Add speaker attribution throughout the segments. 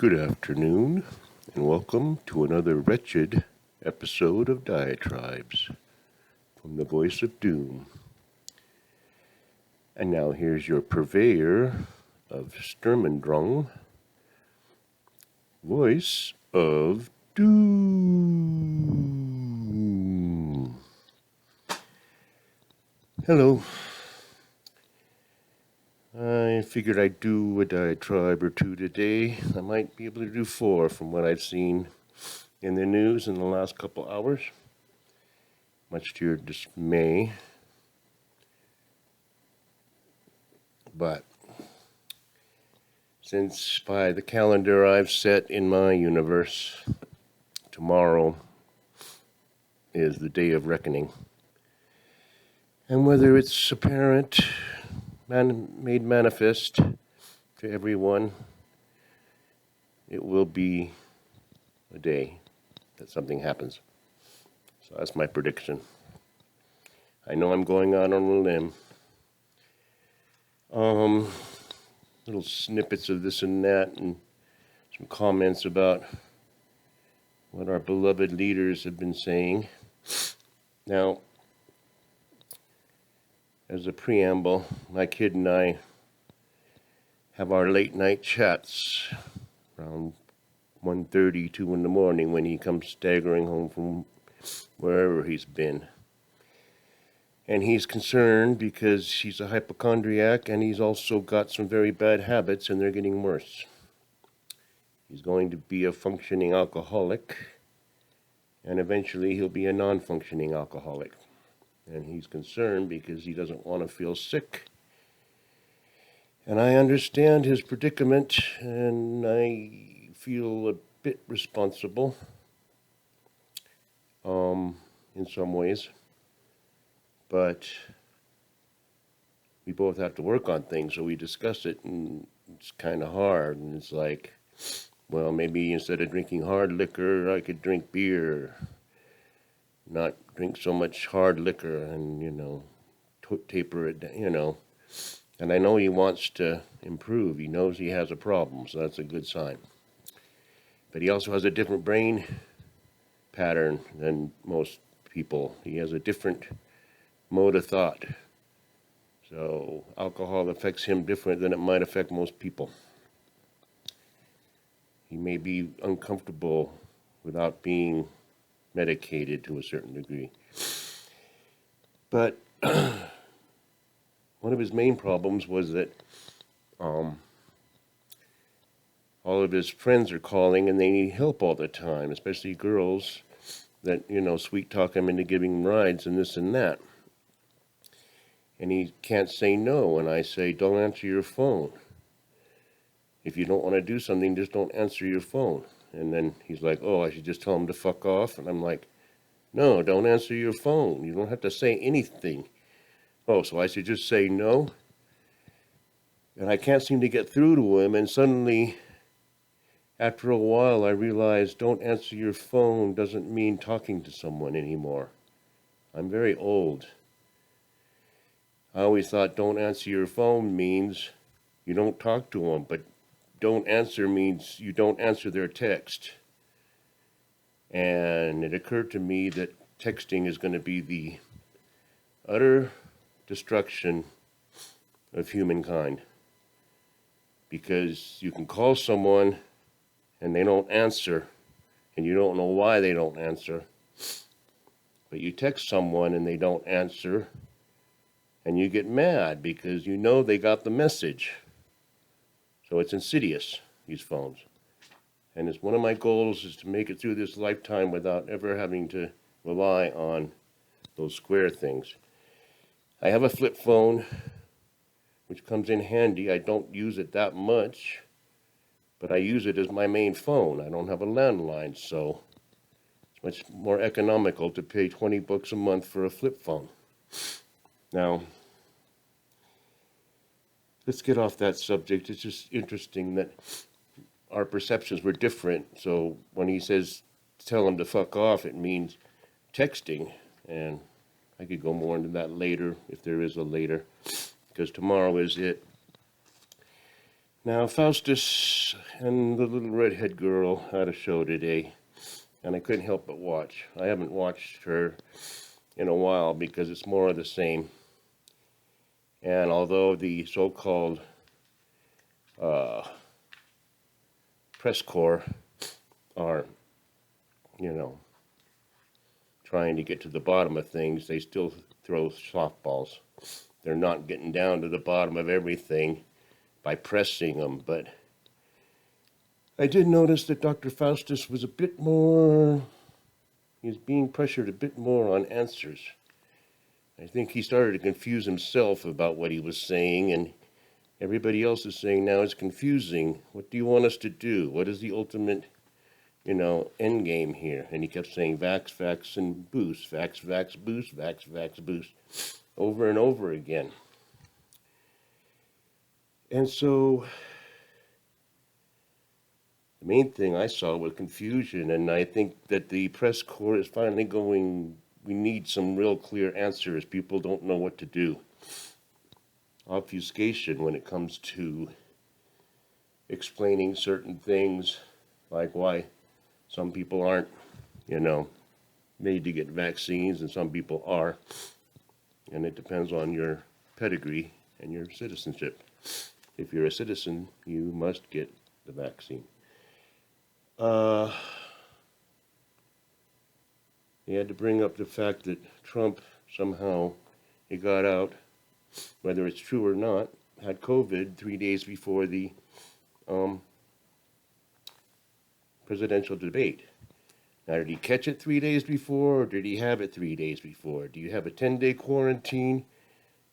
Speaker 1: Good afternoon, and welcome to another wretched episode of Diatribes from the Voice of Doom. And now here's your purveyor of Sturmendrung, Voice of Doom. Hello. I figured I'd do a diatribe or two today. I might be able to do 4 from what I've seen in the news in the last couple hours, much to your dismay. But since by the calendar I've set in my universe, tomorrow is the day of reckoning. And whether it's apparent, made manifest to everyone, it will be a day that something happens. So that's my prediction. I know I'm going out on a limb. Little snippets of this and that, and some comments about what our beloved leaders have been saying. Now, as a preamble, my kid and I have our late night chats around 1:30, 2 in the morning when he comes staggering home from wherever he's been. And he's concerned because he's a hypochondriac and he's also got some very bad habits and they're getting worse. He's going to be a functioning alcoholic and eventually he'll be a non-functioning alcoholic. And he's concerned because he doesn't want to feel sick. And I understand his predicament and I feel a bit responsible in some ways. But we both have to work on things, so we discuss it, and it's kind of hard. And it's like, well, maybe instead of drinking hard liquor, I could drink beer, not drink so much hard liquor, and, taper it down, And I know he wants to improve. He knows he has a problem, so that's a good sign. But he also has a different brain pattern than most people. He has a different mode of thought. So alcohol affects him different than it might affect most people. He may be uncomfortable without being medicated to a certain degree. But one of his main problems was that all of his friends are calling and they need help all the time, especially girls that, sweet talk him into giving rides and this and that. And he can't say no. And I say, don't answer your phone. If you don't want to do something, just don't answer your phone. And then he's like, oh, I should just tell him to fuck off. And I'm like, no, don't answer your phone. You don't have to say anything. Oh, so I should just say no? And I can't seem to get through to him. And suddenly, after a while, I realized don't answer your phone doesn't mean talking to someone anymore. I'm very old. I always thought don't answer your phone means you don't talk to them, but don't answer means you don't answer their text. And it occurred to me that texting is going to be the utter destruction of humankind. Because you can call someone and they don't answer, and you don't know why they don't answer. But you text someone and they don't answer, and you get mad because you know they got the message. So it's insidious, these phones. And it's one of my goals is to make it through this lifetime without ever having to rely on those square things. I have a flip phone, which comes in handy. I don't use it that much, but I use it as my main phone. I don't have a landline, so it's much more economical to pay $20 a month for a flip phone. Now, let's get off that subject. It's just interesting that our perceptions were different. So when he says, tell him to fuck off, it means texting. And I could go more into that later, if there is a later, because tomorrow is it. Now, Faustus and the little redhead girl had a show today, and I couldn't help but watch. I haven't watched her in a while because it's more of the same. And although the so-called uh, press corps are, you know, trying to get to the bottom of things, they still throw softballs. They're not getting down to the bottom of everything by pressing them, but I did notice that Dr. Faustus was a bit more, he was being pressured a bit more on answers. I think he started to confuse himself about what he was saying, and everybody else is saying now it's confusing. What do you want us to do? What is the ultimate, end game here? And he kept saying vax, vax, and boost, vax, vax, boost, vax, vax, boost, over and over again. And so the main thing I saw was confusion, and I think that the press corps is finally going, we need some real clear answers. People don't know what to do. Obfuscation when it comes to explaining certain things, like why some people aren't, made to get vaccines and some people are. And it depends on your pedigree and your citizenship. If you're a citizen, you must get the vaccine. He had to bring up the fact that Trump somehow, he got out, whether it's true or not, had COVID 3 days before the presidential debate. Now, did he catch it 3 days before, or did he have it 3 days before? Do you have a 10-day quarantine,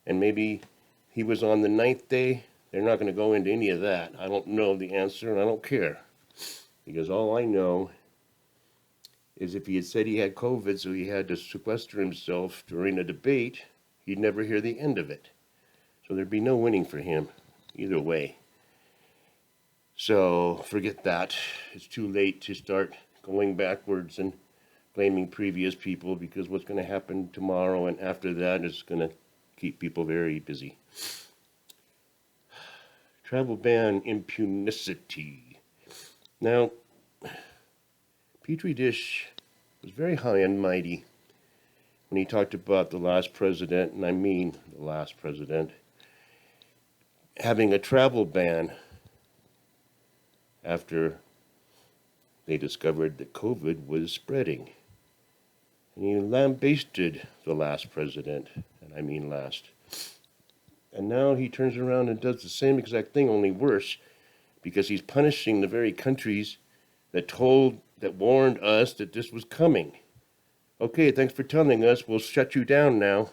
Speaker 1: and maybe he was on the 9th day? They're not going to go into any of that. I don't know the answer, and I don't care. Because all I know is if he had said he had COVID, so he had to sequester himself during a debate, he'd never hear the end of it. So there'd be no winning for him, either way. So forget that. It's too late to start going backwards and blaming previous people, because what's going to happen tomorrow and after that is going to keep people very busy. Travel ban impunicity. Now, Petri Dish was very high and mighty when he talked about the last president, and I mean the last president, having a travel ban after they discovered that COVID was spreading. And he lambasted the last president, and I mean last. And now he turns around and does the same exact thing, only worse, because he's punishing the very countries that warned us that this was coming. Okay, thanks for telling us. We'll shut you down now.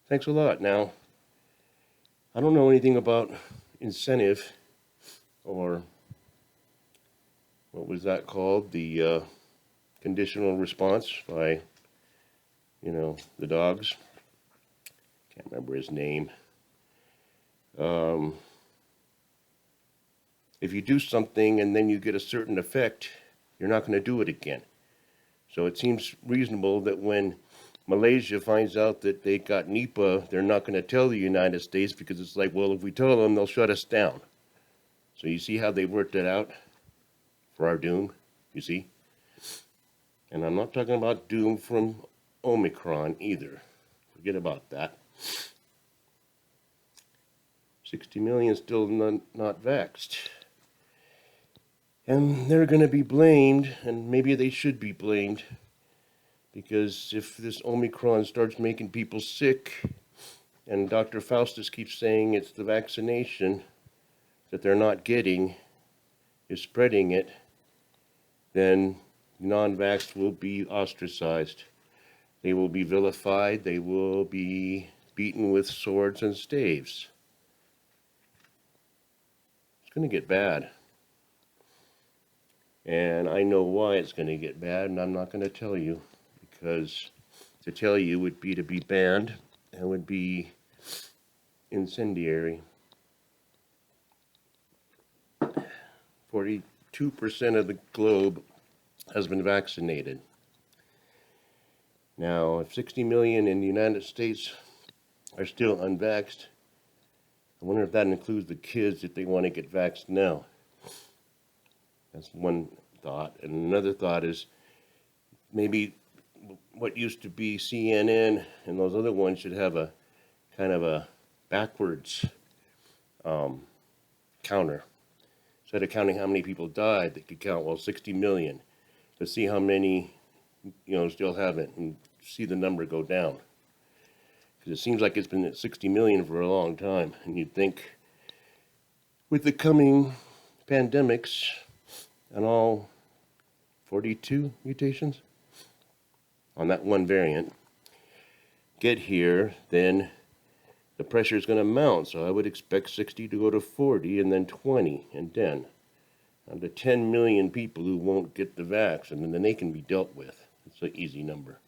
Speaker 1: Thanks a lot. Now, I don't know anything about incentive, or what was that called? The conditional response by, the dogs. Can't remember his name. If you do something and then you get a certain effect, you're not going to do it again. So it seems reasonable that when Malaysia finds out that they got Nipah, they're not going to tell the United States, because it's like, well, if we tell them, they'll shut us down. So you see how they worked it out for our doom, you see? And I'm not talking about doom from Omicron either. Forget about that. 60 million still not vaxxed. And they're going to be blamed, and maybe they should be blamed, because if this Omicron starts making people sick, and Dr. Faustus keeps saying it's the vaccination that they're not getting is spreading it, then non-vaxxed will be ostracized. They will be vilified. They will be beaten with swords and staves. It's going to get bad. And I know why it's going to get bad, and I'm not going to tell you, because to tell you would be to be banned and would be incendiary. 42% of the globe has been vaccinated. Now, if 60 million in the United States are still unvaxxed, I wonder if that includes the kids if they want to get vaxxed now. That's one thought. And another thought is maybe what used to be CNN and those other ones should have a kind of a backwards counter. Instead of counting how many people died, they could count, well, 60 million to see how many, still have it and see the number go down. Because it seems like it's been at 60 million for a long time. And you'd think with the coming pandemics and all 42 mutations on that one variant get here, then the pressure is going to mount. So I would expect 60 to go to 40 and then 20 and 10. Down to 10 million people who won't get the vax, and then they can be dealt with. It's an easy number.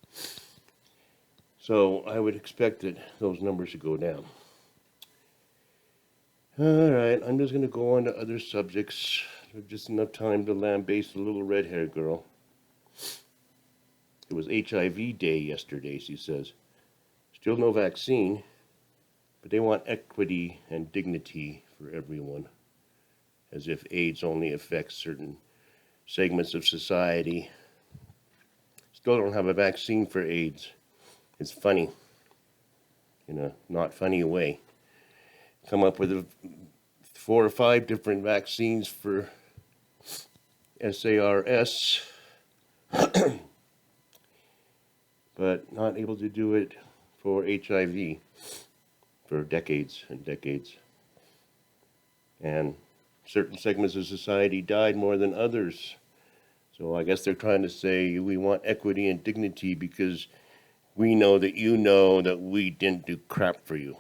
Speaker 1: So I would expect that those numbers should go down. All right, I'm just going to go on to other subjects. There's just enough time to lambaste the little red-haired girl. It was HIV Day yesterday, she says. Still no vaccine, but they want equity and dignity for everyone, as if AIDS only affects certain segments of society. Still don't have a vaccine for AIDS. It's funny, in a not funny way. Come up with 4 or 5 different vaccines for SARS, but not able to do it for HIV for decades and decades. And certain segments of society died more than others. So I guess they're trying to say we want equity and dignity because we know that you know that we didn't do crap for you.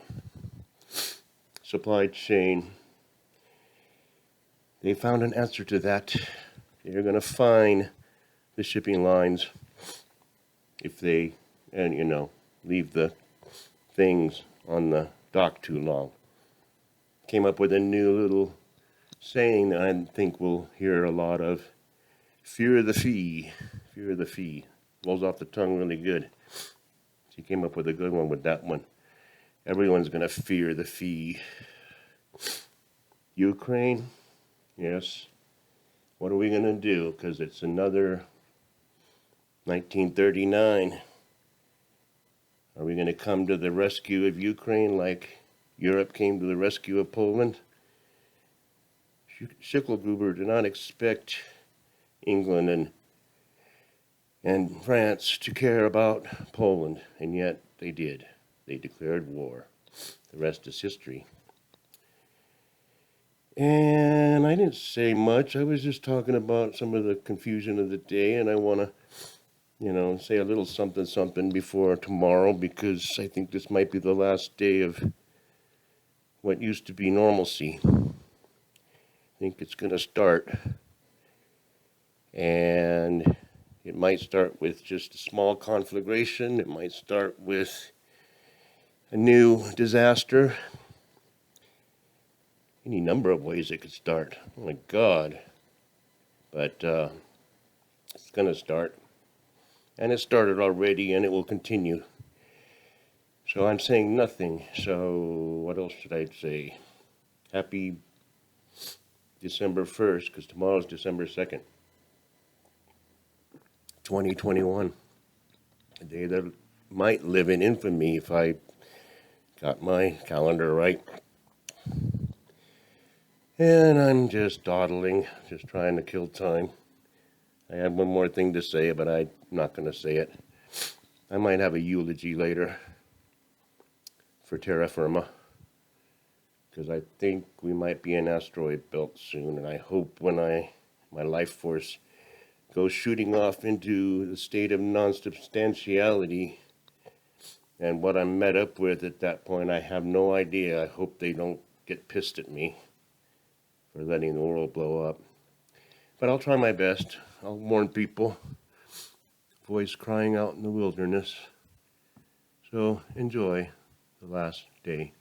Speaker 1: Supply chain. They found an answer to that. They're going to fine the shipping lines if they, leave the things on the dock too long. Came up with a new little saying that I think we'll hear a lot of. Fear the fee. Fear the fee. Rolls off the tongue really good. She came up with a good one with that one. Everyone's going to fear the fee. Ukraine? Yes. What are we going to do? Because it's another 1939. Are we going to come to the rescue of Ukraine like Europe came to the rescue of Poland? Schicklgruber did not expect England and France to care about Poland, and yet they did. They declared war. The rest is history. And I didn't say much. I was just talking about some of the confusion of the day, and I want to, say a little something before tomorrow, because I think this might be the last day of what used to be normalcy. I think it's going to start. And it might start with just a small conflagration. It might start with a new disaster. Any number of ways it could start. Oh my God. But it's going to start. And it started already, and it will continue. So I'm saying nothing. So what else should I say? Happy December 1st, because tomorrow's December 2nd. 2021. A day that might live in infamy if I got my calendar right. And I'm just dawdling, just trying to kill time. I had one more thing to say, but I'm not going to say it. I might have a eulogy later for terra firma, because I think we might be an asteroid belt soon, and I hope when my life force goes shooting off into the state of non-substantiality, and what I'm met up with at that point, I have no idea. I hope they don't get pissed at me for letting the world blow up. But I'll try my best. I'll warn people. Voice crying out in the wilderness. So enjoy the last day.